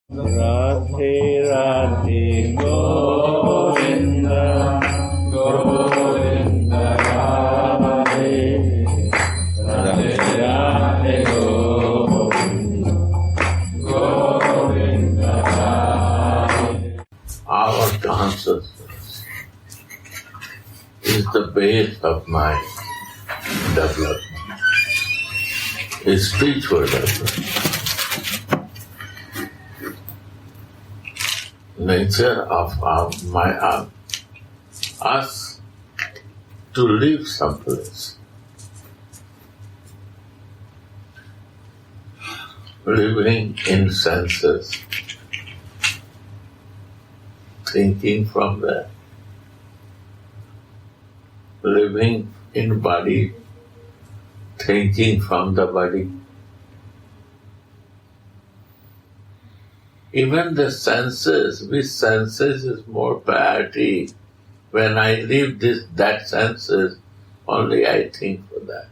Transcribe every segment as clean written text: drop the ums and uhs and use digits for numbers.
Radhe Radhe Govinda Govinda Radhe Radhe Radhe Govinda Govinda Radhe. Our consciousness is the base of my development, is spiritual development. Nature of us to live someplace. Living in senses, thinking from there. Living in body, thinking from the body. Even the senses, which senses is more priority. When I leave that senses, only I think for that.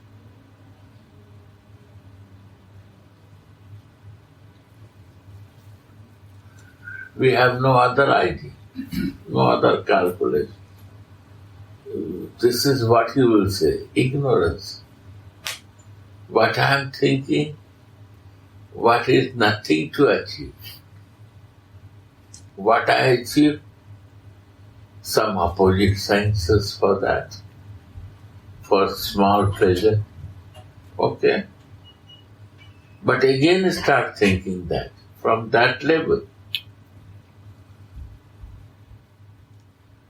We have no other idea, no other calculation. This is what you will say, ignorance. What I am thinking, what is nothing to achieve. What I achieve, some opposite sciences for that, for small pleasure, okay. But again start thinking that, from that level.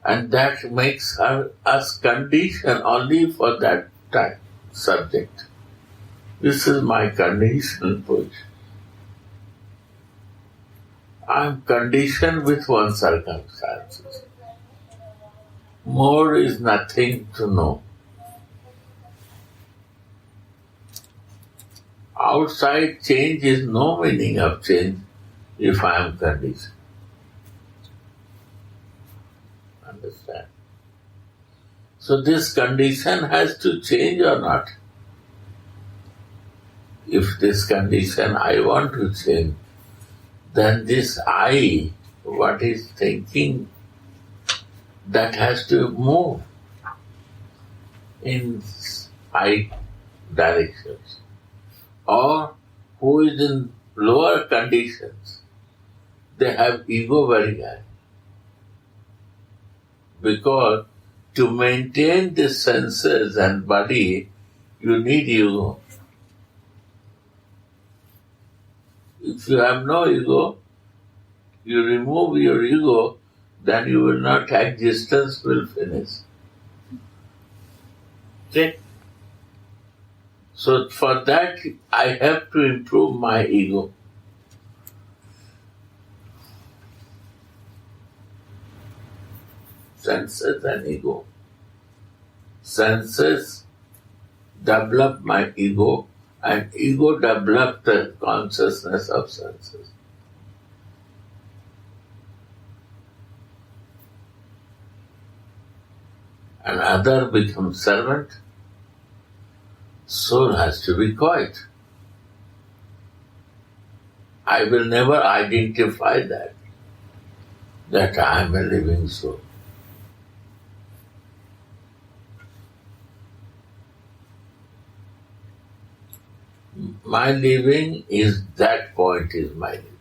And that makes us conditioned only for that type subject. This is my conditioned position. I am conditioned with one circumstances. More is nothing to know. Outside change is no meaning of change if I am conditioned. Understand? So this condition has to change or not? If this condition I want to change, then this I, what is thinking, that has to move in I directions. Or who is in lower conditions, they have ego very high. Because to maintain the senses and body, you need ego. If you have no ego, you remove your ego, then you will not, existence will finish. Okay? So for that, I have to improve my ego. Senses and ego. Senses develop my ego, and ego develop the consciousness of senses. And other becomes servant. Soul has to be quiet. I will never identify that I am a living soul. My living is, that point is my living.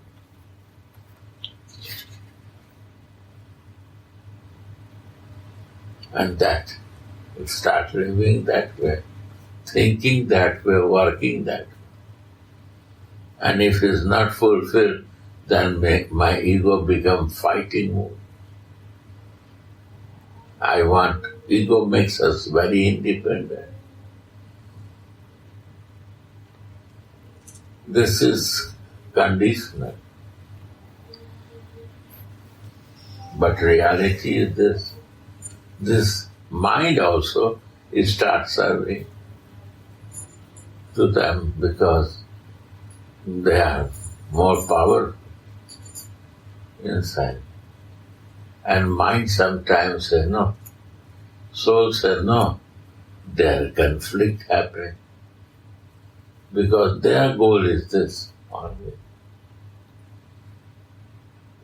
And that, start living that way, thinking that way, working that way. And if it is not fulfilled, then my ego becomes fighting mode. Ego makes us very independent. This is conditional. But reality is this. This mind also starts serving to them because they are more powerful inside. And mind sometimes says no. Soul says no. There is conflict happening. Because their goal is this only.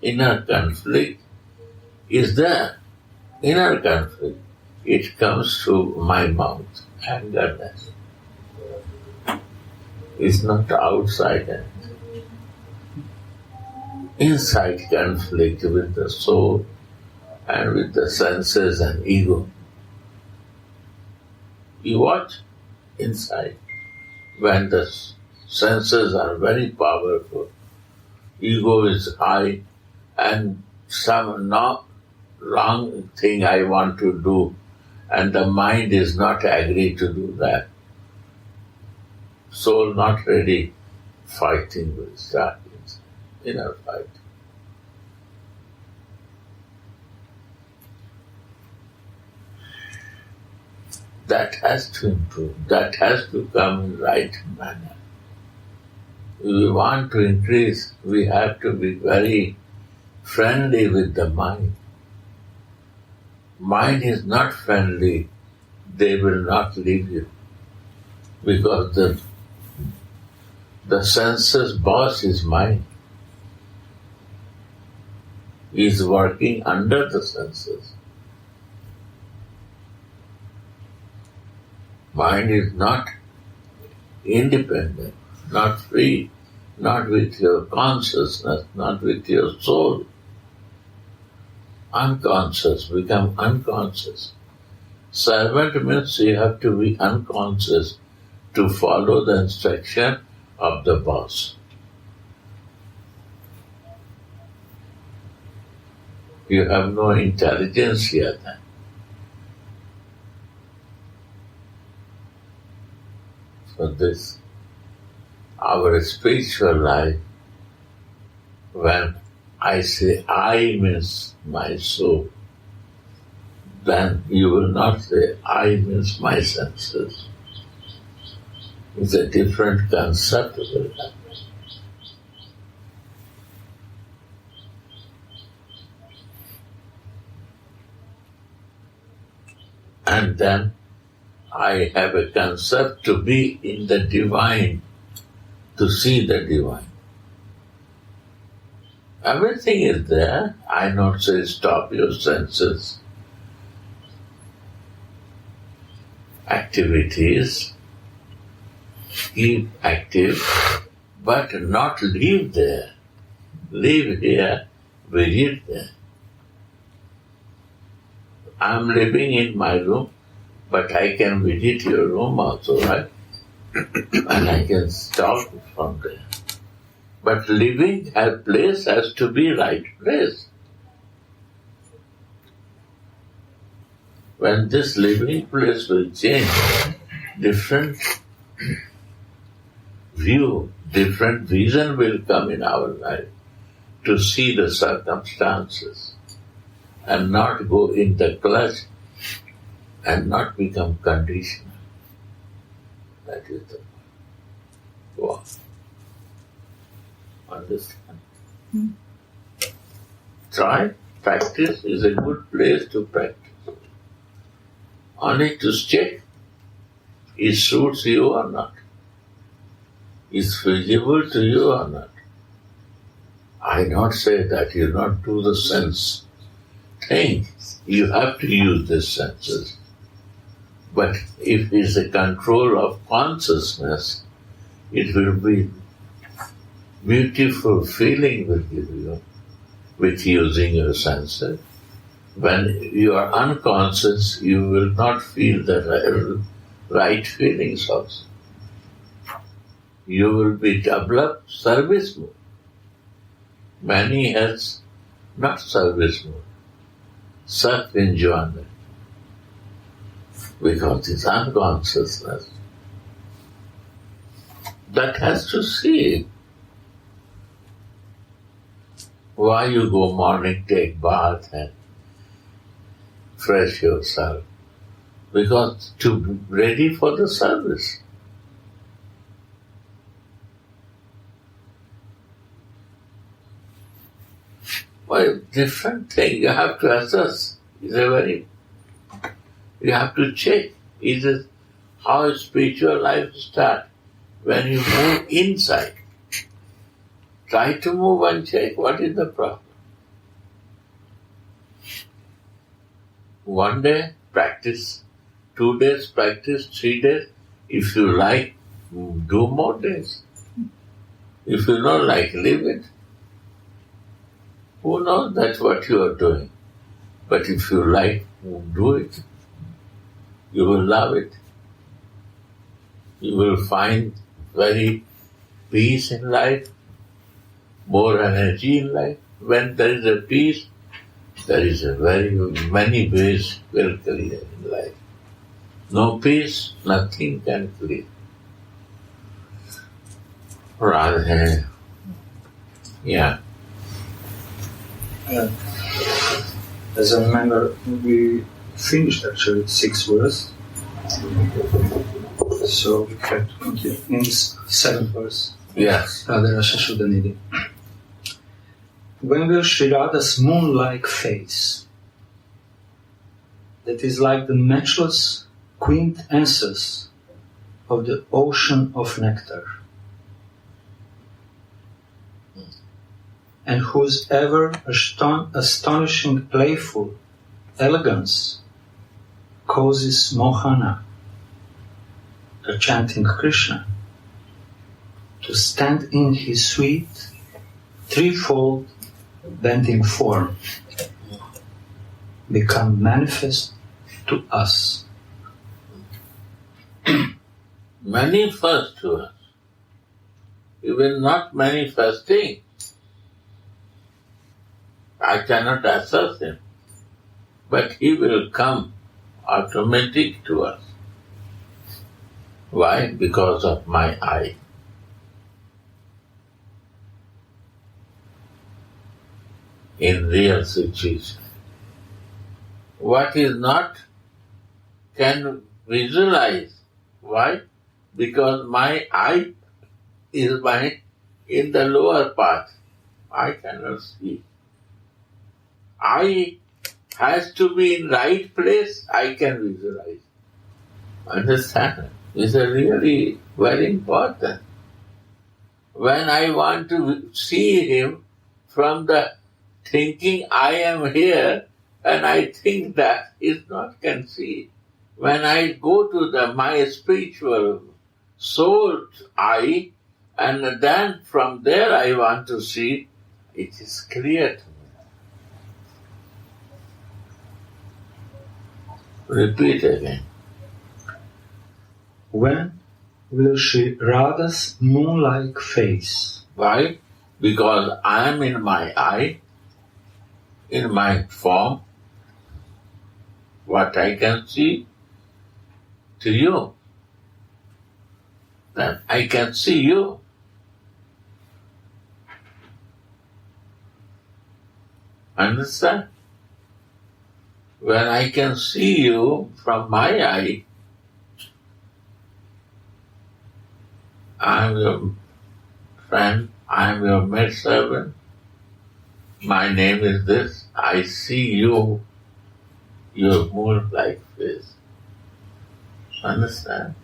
inner conflict is there. Inner conflict. It comes through my mouth, angerness. It's not outside anything. Inside conflict with the soul and with the senses and ego. You watch inside when the senses are very powerful, ego is high, and some not wrong thing I want to do, and the mind is not agree to do that. Soul not ready, fighting will start, inner fight. That has to improve. That has to come in right manner. If we want to increase, we have to be very friendly with the mind. Mind is not friendly, they will not leave you. Because the senses boss is mind. He is working under the senses. Mind is not independent, not free, not with your consciousness, not with your soul. Unconscious, become unconscious. Servant means you have to be unconscious to follow the instruction of the boss. You have no intelligence yet. For this, our spiritual life, when I say I means my soul, then you will not say I means my senses. It's a different concept of it. And then I have a concept to be in the divine, to see the divine. Everything is there. I not say stop your senses, activities, keep active, but not live there. Live here, visit there. I'm living in my room, but I can visit your room also, right? And I can stop from there. But living a place has to be right place. When this living place will change, different view, different vision will come in our life to see the circumstances and not go in the clutch and not become conditional. That is the point. Wow. Understand? Try. Practice is a good place to practice. Only to check it suits you or not. Is feasible to you or not. I not say that you not do the sense thing. You have to use the senses. But if it's a control of consciousness, it will be beautiful feeling will give you with using your senses. When you are unconscious, you will not feel the right feelings also. You will be developed service mode. Many has not service mode, self-enjoyment, because it's unconsciousness. That has to see why you go morning, take bath and fresh yourself. Because to be ready for the service. Well, different thing you have to assess. You have to check. Is it how spiritual life starts? When you move inside. Try to move and check what is the problem. 1 day practice, 2 days practice, 3 days. If you like, do more days. If you don't like, leave it. Who knows that's what you are doing? But if you like, do it. You will love it. You will find very peace in life, more energy in life. When there is a peace, there is a very many ways will clear in life. No peace, nothing can clear. Radhe. Yeah. As I remember, we finished actually 6 words. So we have to continue in 7th verse. Yes. Radharasa Shuddhanidhi. When will Sri Radha's moon-like face, that is like the matchless quintessence of the ocean of nectar, and whose ever astonishing playful elegance causes Mohana, the chanting Krishna, to stand in his sweet, threefold bending form, become manifest to us. Manifest to us. Even not manifesting. I cannot assess him, but he will come automatic to us. Why? Because of my eye. In real situation. What is not can visualize. Why? Because my eye is in the lower part. I cannot see. Eye has to be in right place, I can visualize. Understand? This is really very important. When I want to see him from the thinking I am here, and I think that is not can see. When I go to my spiritual soul eye, and then from there I want to see, it is clear to me. Repeat again. When will Sri Radha's moon-like face? Why? Because I am in my eye, in my form, what I can see to you. Then I can see you. Understand? When I can see you from my eye, I am your friend, I am your maidservant, my name is this, I see you, your moon-like face. Understand?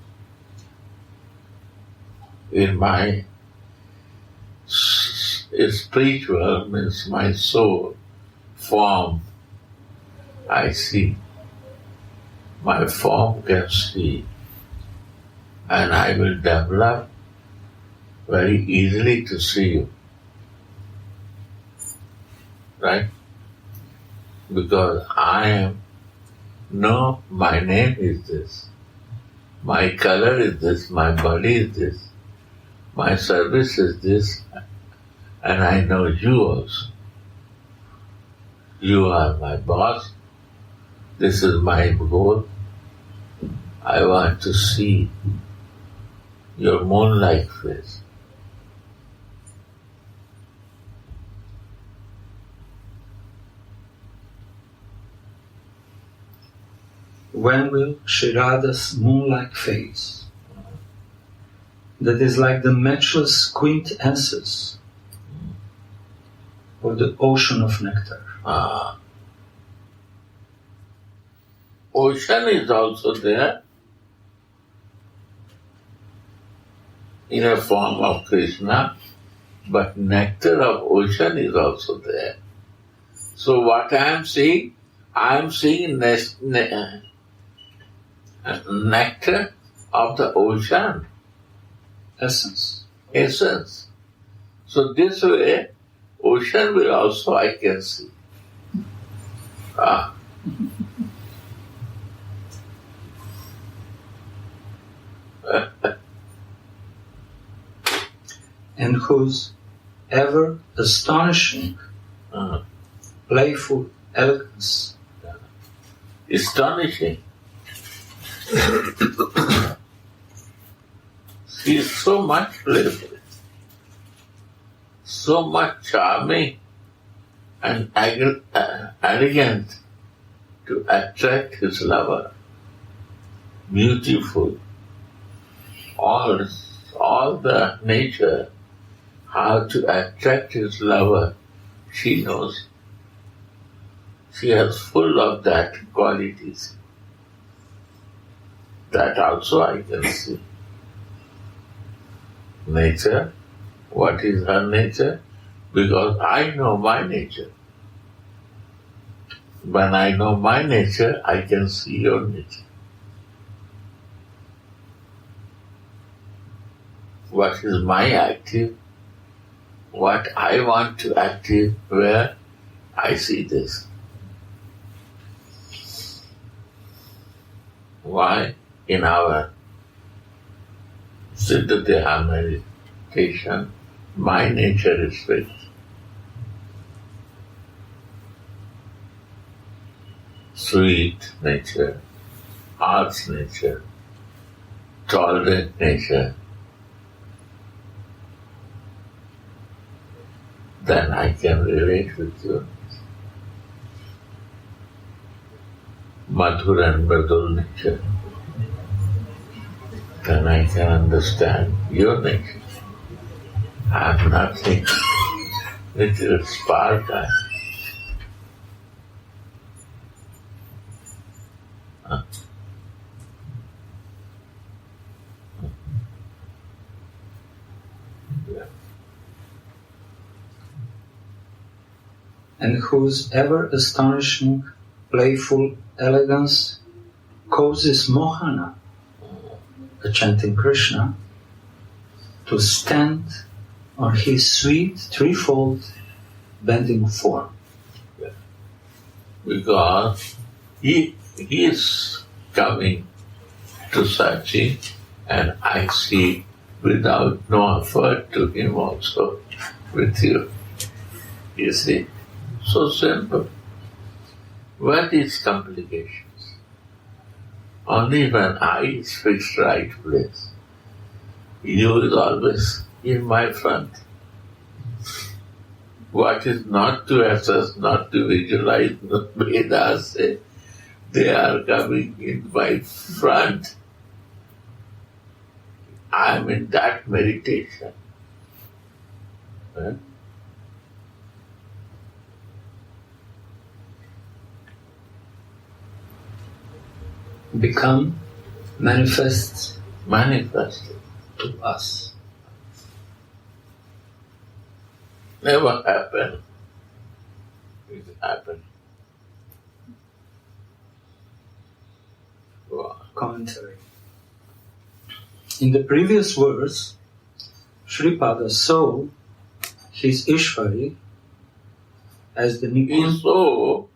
In my spiritual, means my soul, form, I see. My form can see. And I will develop very easily to see you. Right? Because my name is this. My color is this. My body is this. My service is this. And I know you also. You are my boss. This is my goal. I want to see your moon-like face. When will Sri Radha's moon-like face, that is like the matchless quintessence of the ocean of nectar. Ocean is also there in a form of Krishna, but nectar of ocean is also there. So what I am saying, I am seeing nectar of the ocean, essence. essence. So this way, ocean will also I can see. Ah. And whose ever astonishing, playful elegance. Astonishing. She is so much playful, so much charming and elegant to attract his lover. Beautiful. All the nature, how to attract his lover, she knows. She is full of that qualities. That also I can see. Nature, what is her nature? Because I know my nature. When I know my nature, I can see your nature. What is my active? What I want to active, where I see this. Why? In our Siddhadeha meditation, my nature is fixed. Sweet nature, arts nature, tolerant nature. Then I can relate with you. Madhur and Mridul nature. Then I can understand your nature. I am nothing. Little spark. And whose ever astonishing, playful elegance causes Mohana, the chanting Krishna, to stand on his sweet threefold bending form. Because he is coming to Sachi, and I see without no effort to him also with you. You see? So simple. What is complications? Only when I is fixed right place. You is always in my front. What is not to assess, not to visualize, the Vedas say, they are coming in my front. I am in that meditation. Become manifest to us. Never happened. It happened. Wow. Commentary. In the previous verse, Sripada saw his Ishvari as the He Nikun. saw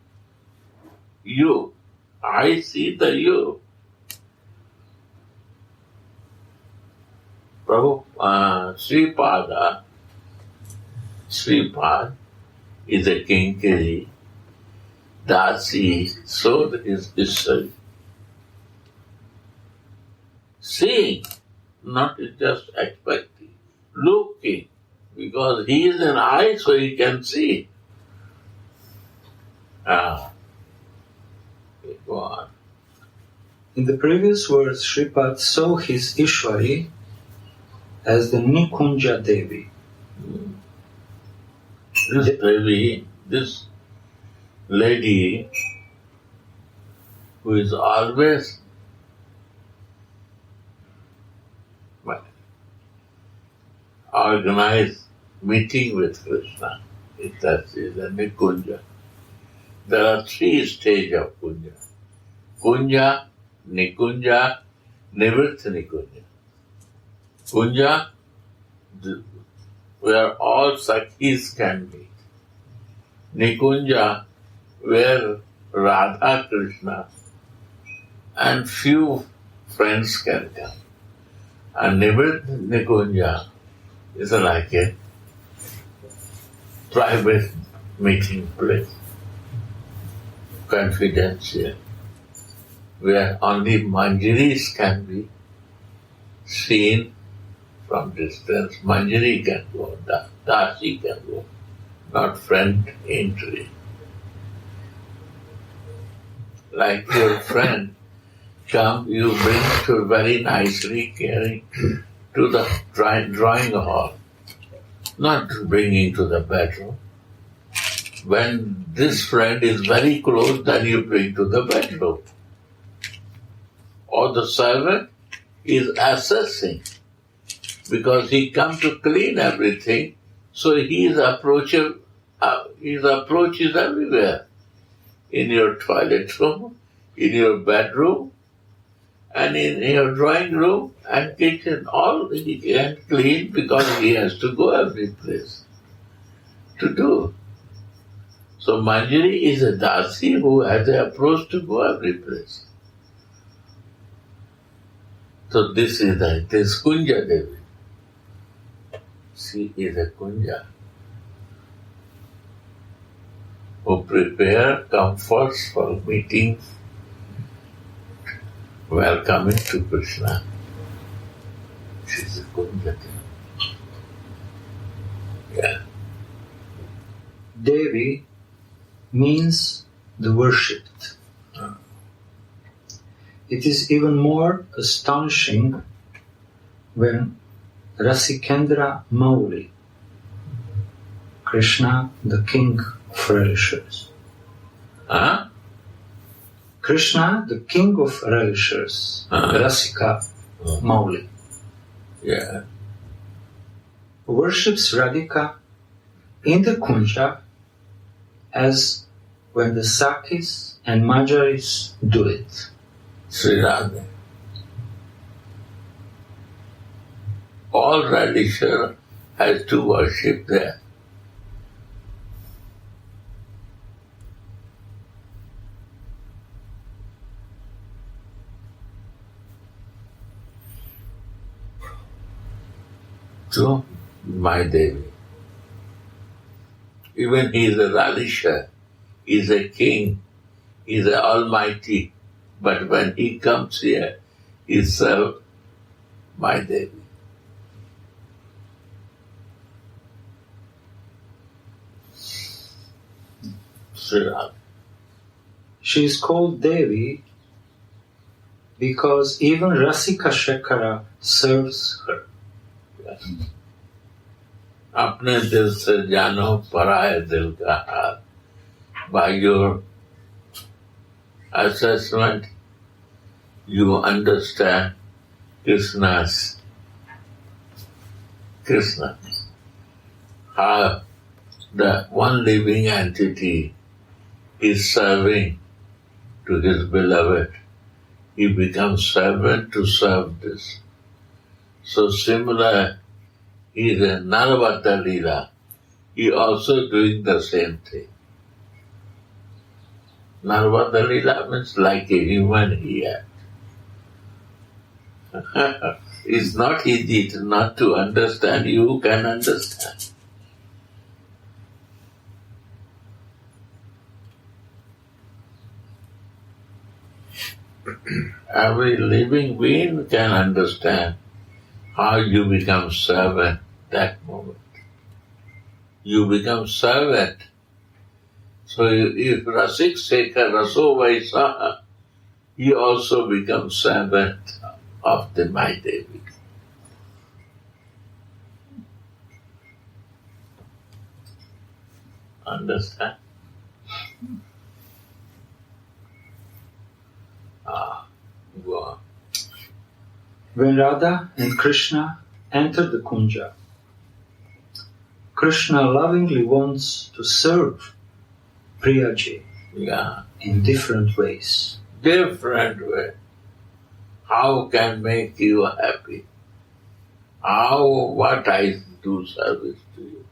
you. I see the you. Prabhu, Sripad is a Kinkari. Dasi saw his Ishvari. Seeing, not just expecting, looking, because he is an eye, so he can see. Go on. In the previous verse, Sripad saw his Ishvari as the Nikunja Devi. This Devi, this lady who is always organized meeting with Krishna. That is a Nikunja. There are three stages of Kunja. Kunja, Nikunja, Nivritta Nikunja. Kunja, where all Sakhis can meet. Nikunja, where Radha, Krishna and few friends can come. And Nivritta Nikunja is like a private meeting place, confidential, where only manjaris can be seen from distance. Manjari can go, Dasi can go, not friend entry. Like your friend come, you bring to very nicely caring to the drawing hall, not bringing to the bedroom. When this friend is very close, then you bring to the bedroom. Or the servant is assessing, because he comes to clean everything, so his approach is everywhere. In your toilet room, in your bedroom, and in your drawing room and kitchen, all he can clean because he has to go every place to do. So Manjari is a Dasi who has the approach to go every place. So this is Kunja Devi. She is a Kunja who prepare comforts for meetings, welcoming to Krishna. She is a Kunja Devi. Yeah. Devi means the worshipped. It is even more astonishing when Rasikendra Mauli, Krishna, the king of relishers. Huh? Krishna, the king of relishers, Rasika Mauli, Yeah. worships Radhika in the Kunja as when the Sakis and Manjaris do it. Sri Radha. All relisher has to worship there. So, my Devi. Even he is a relisher, he is a king, he is the almighty. But when he comes here, he serves my Devi. Sri Radha. She is called Devi because even Rasika Shekhara serves her. अपने दिल से जानो पराये दिल का हाल. By your assessment, you understand Krishna, how the one living entity is serving to his beloved. He becomes servant to serve this. So similar is a Narvata Leela. He also doing the same thing. Narvata Leela means like a human he acts. It's not easy not to understand. You can understand. Every living being can understand how you become servant that moment. You become servant. So if Rasik Sekha Raso Vaisaha, he also becomes servant of the My Devi. Understand? Go on. When Radha and Krishna enter the Kunja, Krishna lovingly wants to serve Priyaji Yeah. in different ways. Different way. How can make you happy? What I do service to you?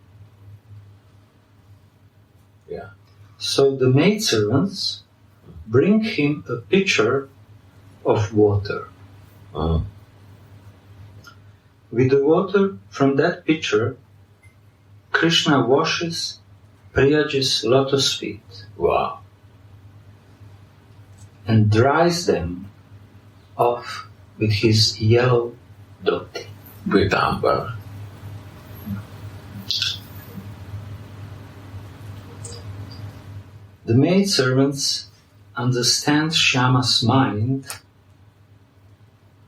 Yeah. So the maidservants bring him a pitcher of water. With the water from that pitcher, Krishna washes Priyaji's lotus feet. Wow. And dries them off with his yellow dhoti. Pitambara. The maidservants understand Shyama's mind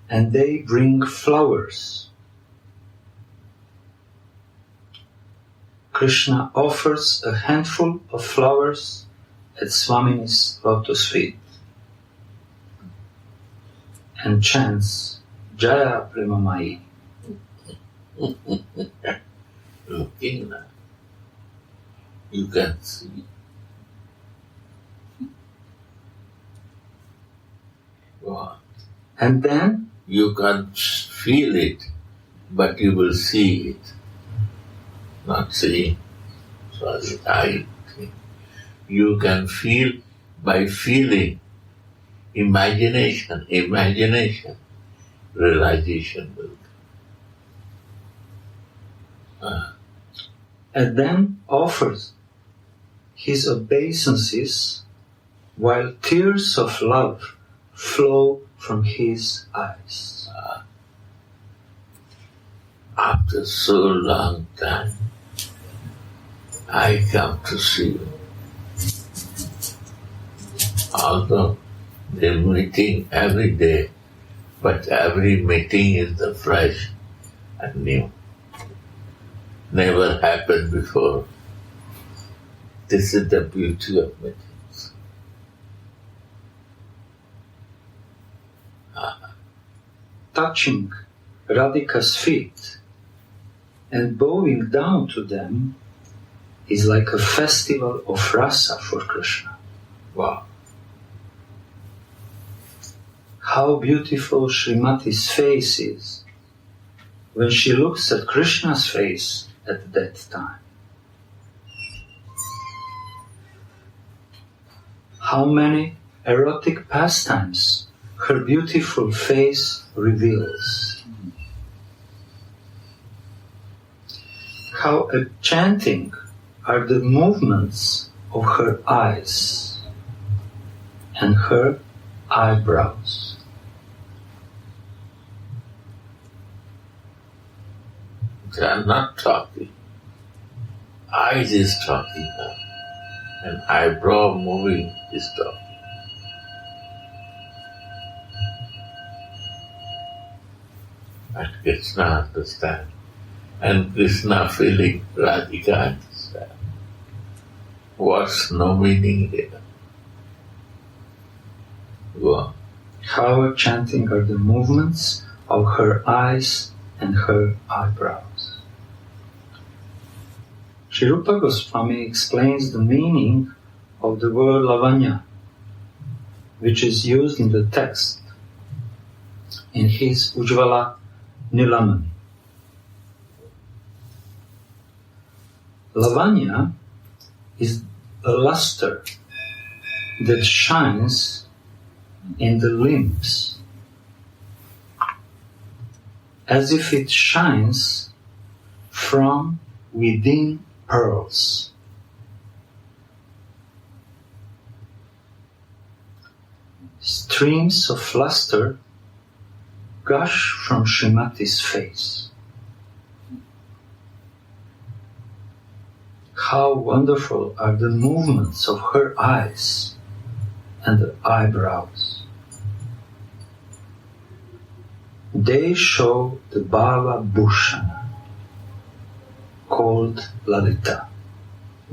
and they bring flowers. Krishna offers a handful of flowers at Swamini's lotus feet and chants Jaya Premamai. Looking now, you can see. Wow. And then You can't feel it, but you will see it. Not see. Sorry, I think. You can feel by feeling. Imagination, realization will come. and then offers his obeisances while tears of love flow from his eyes. After so long time, I come to see you. Although they're meeting every day, but every meeting is the fresh and new. Never happened before. This is the beauty of meetings. Touching Radhika's feet and bowing down to them is like a festival of rasa for Krishna. Wow. How beautiful Srimati's face is when she looks at Krishna's face at that time. How many erotic pastimes her beautiful face reveals. How enchanting are the movements of her eyes and her eyebrows. They are not talking. Eyes is talking now. And eyebrow moving is talking. And Krishna understand. And Krishna feeling, Radhika understand. What's no meaning here? Go on. How enchanting are the movements of her eyes and her eyebrows. Sri Rupa Goswami explains the meaning of the word lavanya, which is used in the text, in his Ujjvala Nilamani. Lavanya is a luster that shines in the limbs, as if it shines from within pearls. Streams of luster gush from Srimati's face. How wonderful are the movements of her eyes and the eyebrows. They show the Bhava Bhushana, called Lalita.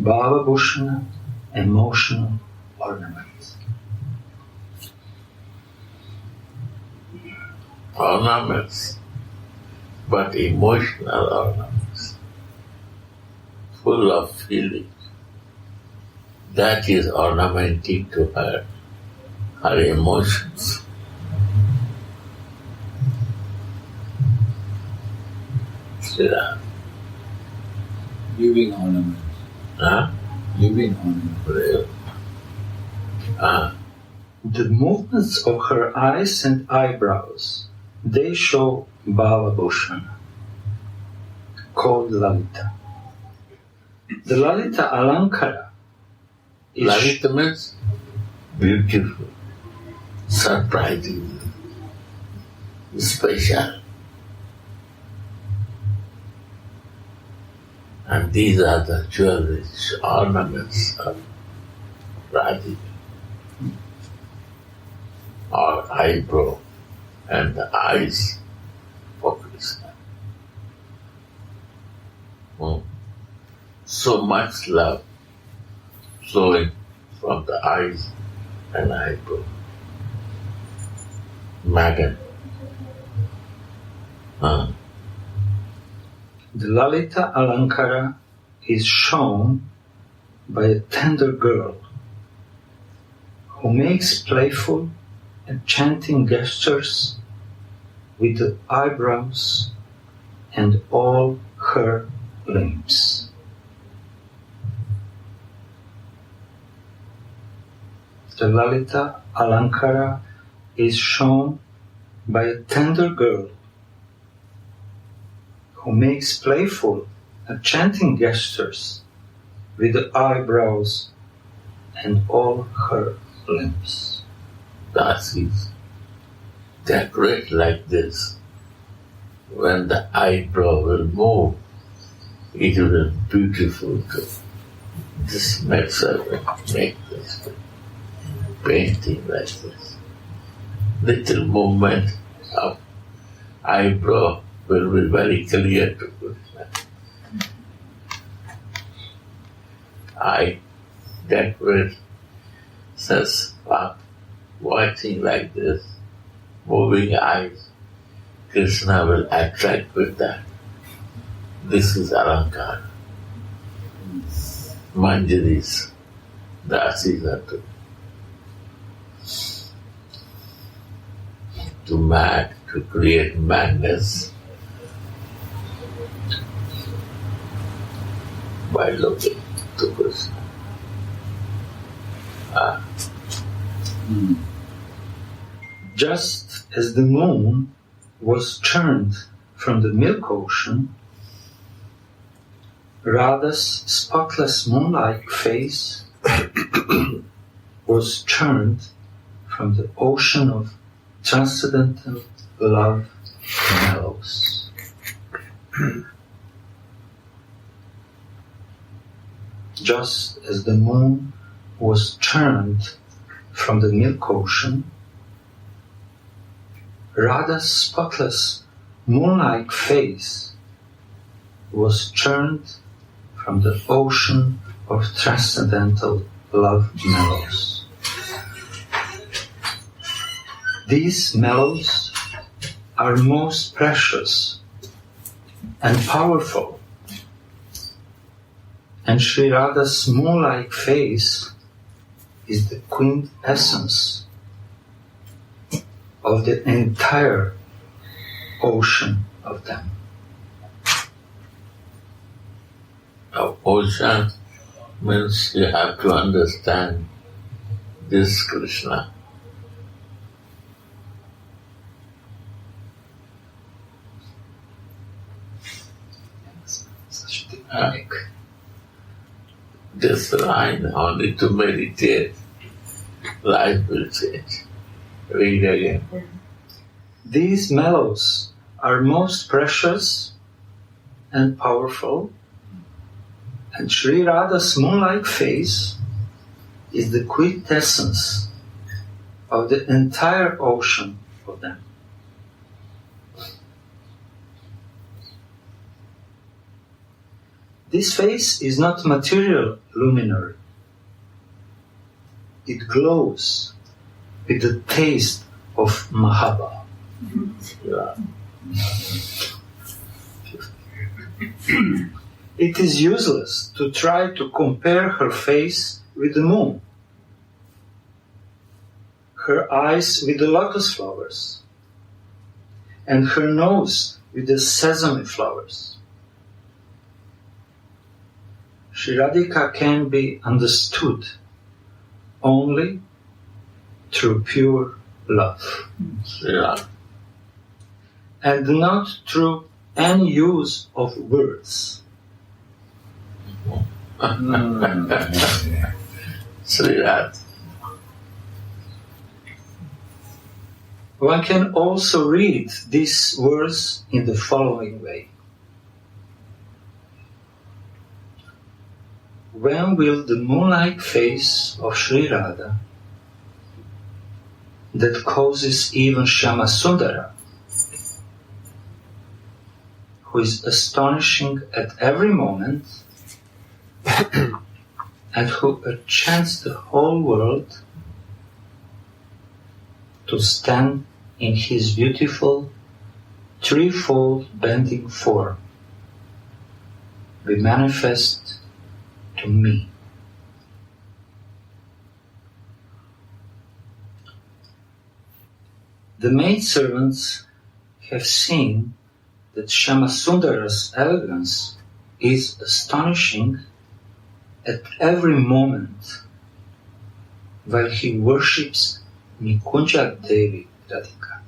Bhava Bhushana, emotional ornaments. Ornaments, but emotional ornaments, full of feelings. that is ornamenting to her emotions. Srila. Living ornament. Huh? Living ornament. The movements of her eyes and eyebrows, they show Bhava Bhushan, called Lalita. The Lalita Alankara is Lalita means beautiful, surprising, special. And these are the jewelry ornaments of Radhika, or eyebrow and the eyes for Krishna. So much love flowing from the eyes and eyebrow. Magan. The Lalita Alankara is shown by a tender girl who makes playful, enchanting gestures with the eyebrows and all her limbs. The Lalita Alankara is shown by a tender girl who makes playful, enchanting gestures with the eyebrows and all her limbs. That is decorate like this. When the eyebrow will move, it will be beautiful too. This makes her make this painting like this. Little movement of eyebrow will be very clear to Krishna. I decorate such watching like this, moving eyes, Krishna will attract with that. This is Alankara. Manjaris, Dasis are to create madness by looking to Krishna. Just as the moon was churned from the milk ocean, Radha's spotless moon-like face was churned from the ocean of transcendental love mellows. Just as the moon was churned from the milk ocean, Radha's spotless moon-like face was churned from the ocean of transcendental love mellows. These mellows are most precious and powerful, and Sri Radha's moon-like face is the quintessence of the entire ocean of them. Ocean means you have to understand this Krishna. Such a technique. This line only to meditate, life will change. Read again. These mellows are most precious and powerful, and Sri Radha's moon-like face is the quintessence of the entire ocean of them. This face is not material luminary. It glows with the taste of Mahabha. It is useless to try to compare her face with the moon, her eyes with the lotus flowers, and her nose with the sesame flowers. Sri Radhika can be understood only through pure love. Yeah. And not through any use of words. Sri Radha. One can also read these words in the following way. When will the moon-like face of Sri Radha, that causes even Shyamasundara, who is astonishing at every moment, and who enchants the whole world, to stand in his beautiful threefold bending form, be manifest to me. The maidservants have seen that Shyamasundara's elegance is astonishing at every moment while he worships Nikunja Devi Radhika.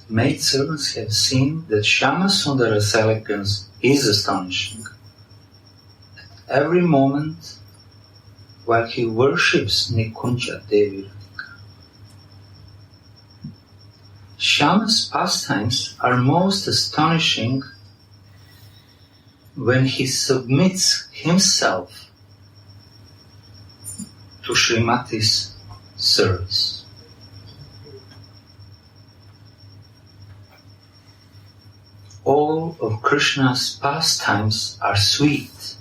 The maidservants have seen that Shyamasundara's elegance is astonishing at every moment while he worships Nikunja Devi Radhika. Shyama's pastimes are most astonishing when he submits himself to Srimati's service. All of Krishna's pastimes are sweet,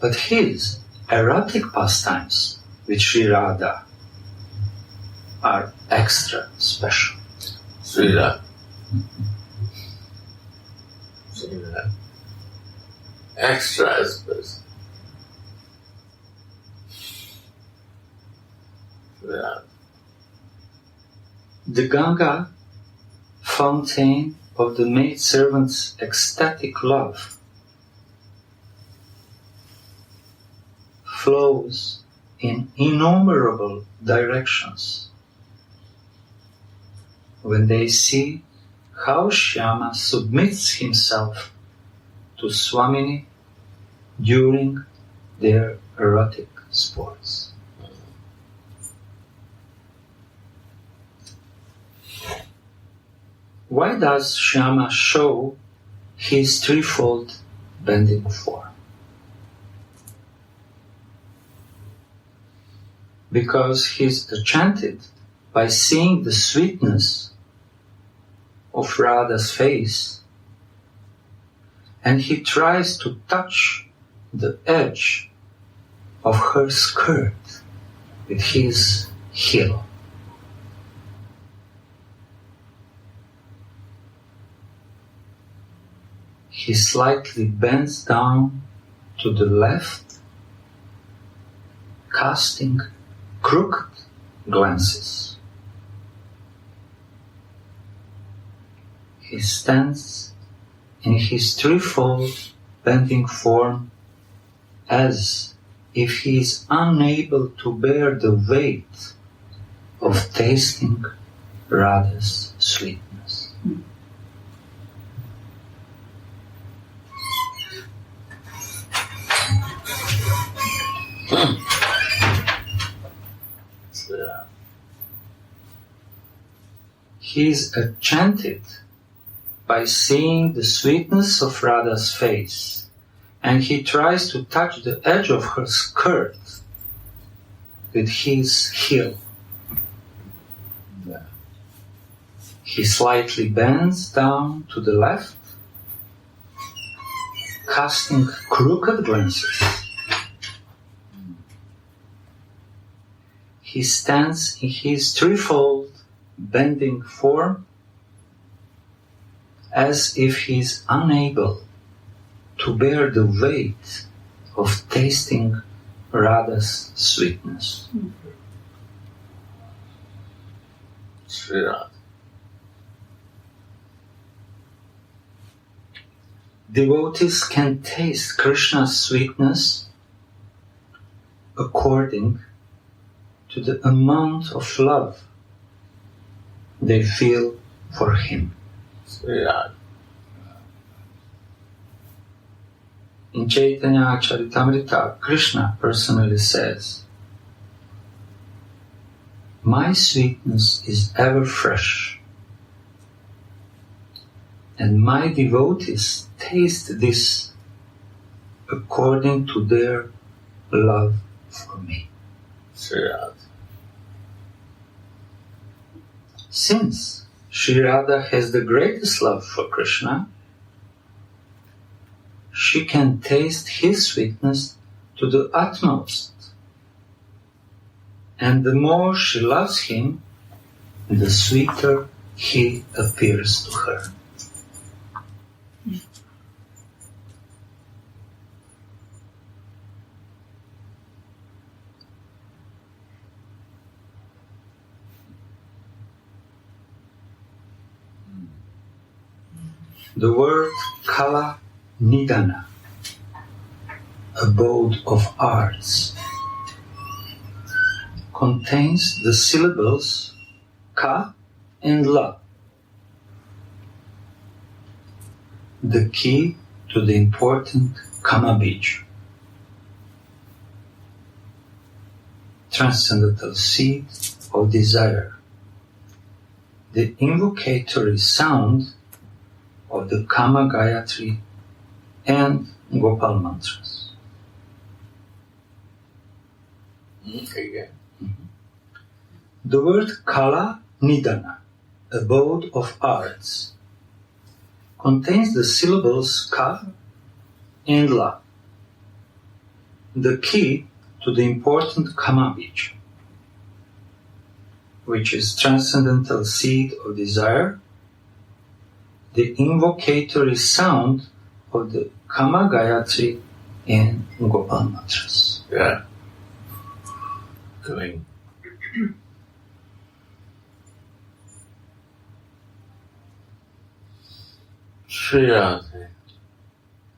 but his erotic pastimes with Sri Radha are extra special. Sri Radha. Sri Radha. Extra special. Sri Radha. The Ganga, fountain of the maidservant's ecstatic love, flows in innumerable directions when they see how Shyama submits himself to Swamini during their erotic sports. Why does Shyama show his threefold bending form? Because he's enchanted by seeing the sweetness of Radha's face, and he tries to touch the edge of her skirt with his heel. He slightly bends down to the left, casting crooked glances. He stands in his threefold bending form as if he is unable to bear the weight of tasting Radha's sweetness. He is enchanted by seeing the sweetness of Radha's face, and he tries to touch the edge of her skirt with his heel. He slightly bends down to the left, casting crooked glances. He stands in his threefold bending form as if he is unable to bear the weight of tasting Radha's sweetness. Sri Radha. Devotees can taste Krishna's sweetness according to the amount of love they feel for him. Sri Radha. In Chaitanya Charitamrita, Krishna personally says, "My sweetness is ever fresh, and my devotees taste this according to their love for me." Sri Radha. Since Sri Radha has the greatest love for Krishna, she can taste his sweetness to the utmost. And the more she loves him, the sweeter he appears to her. The word Kala Nidana, abode of arts, contains the syllables Ka and La, the key to the important Kama Bij, transcendental seed of desire, the invocatory sound of the Kama Gayatri and Gopal mantras. Again. The word Kala Nidana, abode of arts, contains the syllables Ka and La, the key to the important Kama Bij, which is transcendental seed of desire, the invocatory sound of the Kama Gayatri and Gopal mantras. Yeah. Going. Sri Radha.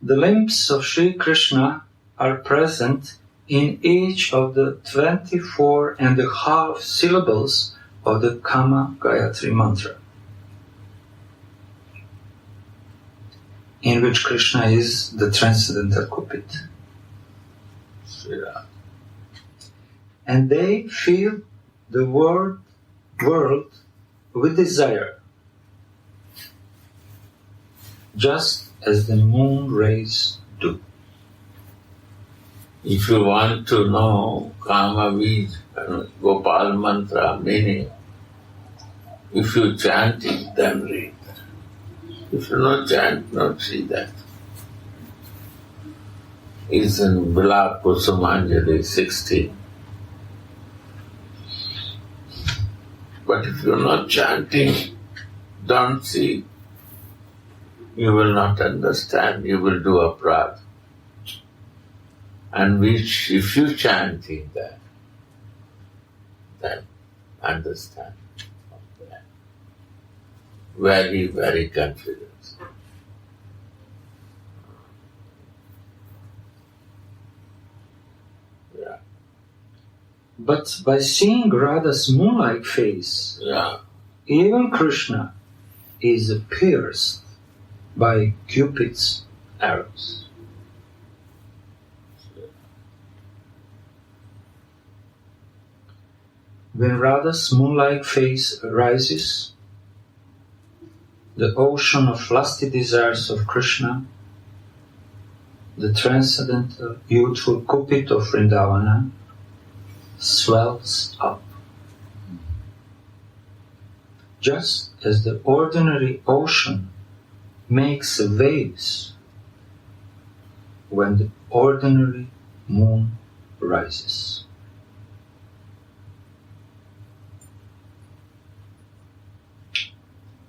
The limbs of Sri Krishna are present in each of the 24 and a half syllables of the Kama Gayatri mantra, in which Krishna is the transcendental Kupit. Sri Radha. And they fill the world with desire, just as the moon rays do. If you want to know Kama Bij, Gopal mantra meaning, if you chant it, then read. If you not chant, not see that. It's in Bilak Kusumanjali 16. But if you're not chanting, don't see, you will not understand, you will do aparadha. And which, if you chanting that, then understand that. Very, very confident. Yeah. But by seeing Radha's moon-like face, Yeah. even Krishna is pierced by Cupid's arrows. When Radha's moon-like face arises, the ocean of lusty desires of Krishna, the transcendental, youthful Cupid of Vrindavana, swells up. Just as the ordinary ocean makes waves when the ordinary moon rises.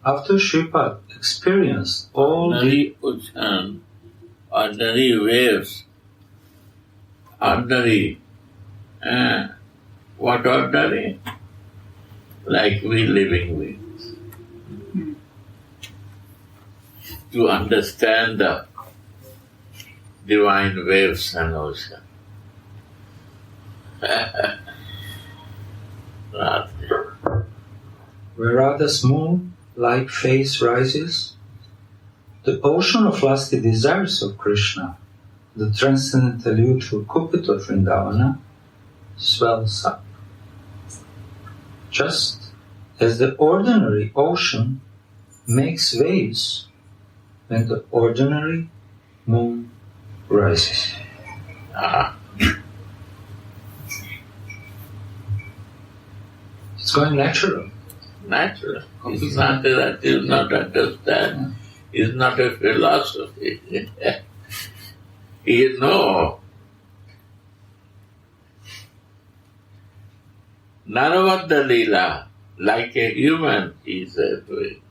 After Sripad experienced all the ordinary waves, ordinary, what ordinary? Like we living beings. To understand the divine waves and ocean. where Radha's moon-like face rises, the ocean of lusty desires of Krishna, the transcendental youthful Kupit of Vrindavana, swells up. Just as the ordinary ocean makes waves when the ordinary moon rises. It's going natural. Natural. It's not that you not understand. It's not a philosophy. You know. Naravadda Leela, like a human, is doing.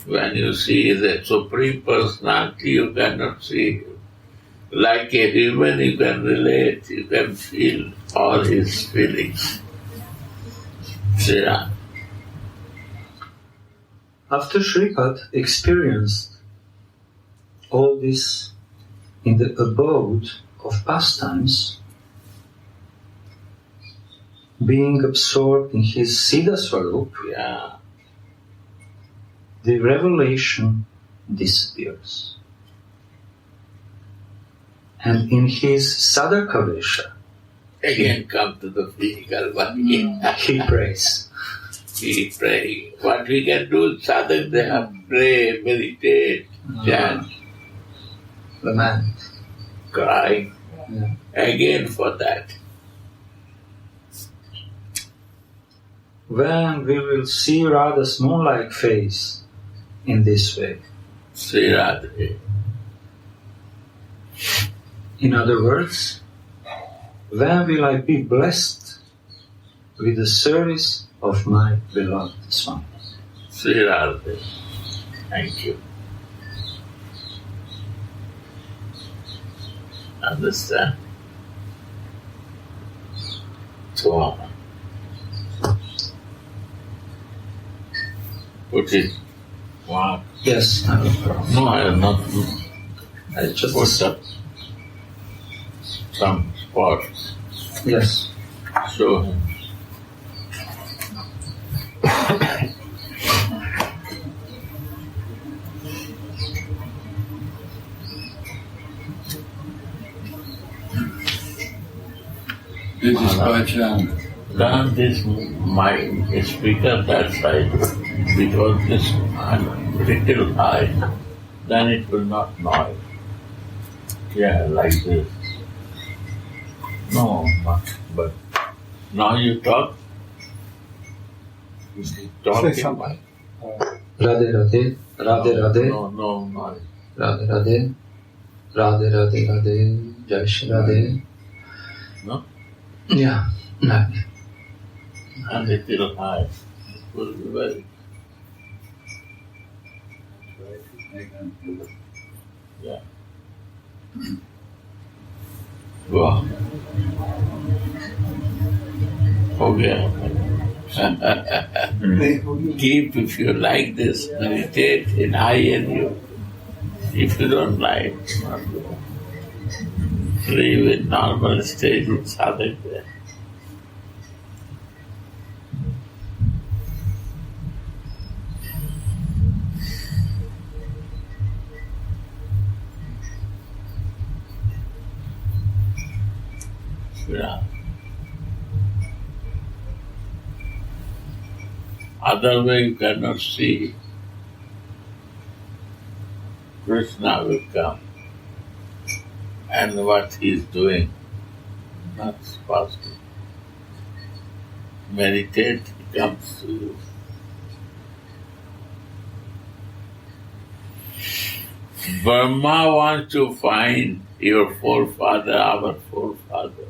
When you see the Supreme Personality, you cannot see him. Like a human, you can relate, you can feel all his feelings. Yeah. After Sripad experienced all this in the abode of pastimes, being absorbed in his Siddha Swarup, the revelation disappears. And in his Sadhakavesha, Again come to the physical body. he prays. He pray. What we can do, sadhak, they have pray, meditate, chant, Lament. cry. Yeah. Again for that. When we will see Radha's moon-like face in this way. Sri Radhe. In other words, when will I be blessed with the service of my beloved Swami? Sri Radhe. Thank you. Understand? So, put it. What? Yes, I will. No, I have not I just put up some spot. Yes. Show him. This is by chance. Turn this mind speaker that side because this little high, then it will not noise. Yeah, like this. No, but now you talk. You talk. Say something. Radhe Radhe, Radhe Radhe, No, noise. Radhe Radhe, Radhe Radhe Radhe, Jai Shri Radhe. No? Yeah, no. A little high. It will be very. Yeah. Wow. Okay. Keep, if you like this, meditate in high and you. If you don't like, not good. Free with normal stage in sadhak there. Yeah. Other way you cannot see. Krishna will come. And what he is doing, not possible. Meditate, he comes to you. Brahma wants to find your forefather, our forefather.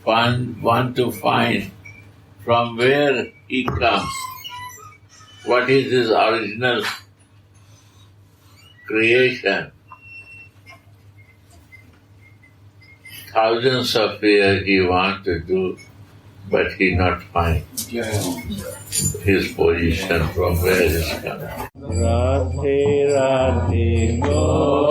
want to find from where he comes, what is his original creation. Thousands of years he wants to do, but he not find his position from where he is coming. Radhe Radhe Go.